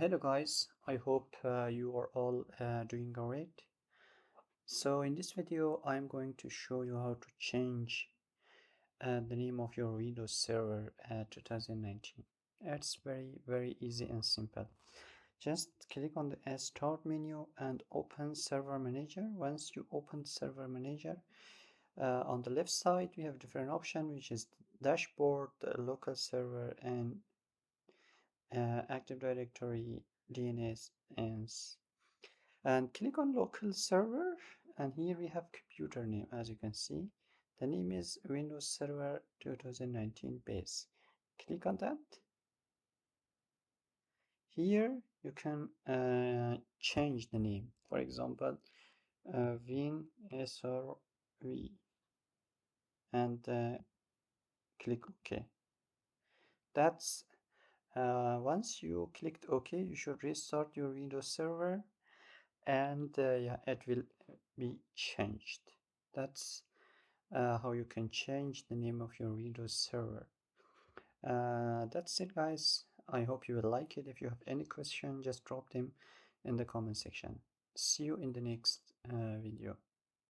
Hello guys, I hope you are all doing great. So in this video I'm going to show you how to change the name of your Windows Server 2019. It's very easy and simple. Just click on the Start menu and open Server Manager. Once you open Server Manager, on the left side we have different options, which is Dashboard, Local Server, and Active Directory, DNS, and click on Local Server. And here we have computer name. As you can see, the name is Windows Server 2019 base. Click on that. Here you can change the name. For example, WinSRV, and click OK. That's once you clicked OK, you should restart your Windows Server, and yeah, it will be changed. That's how you can change the name of your Windows Server. That's it, guys. I hope you will like it. If you have any question, just drop them in the comment section. See you in the next video.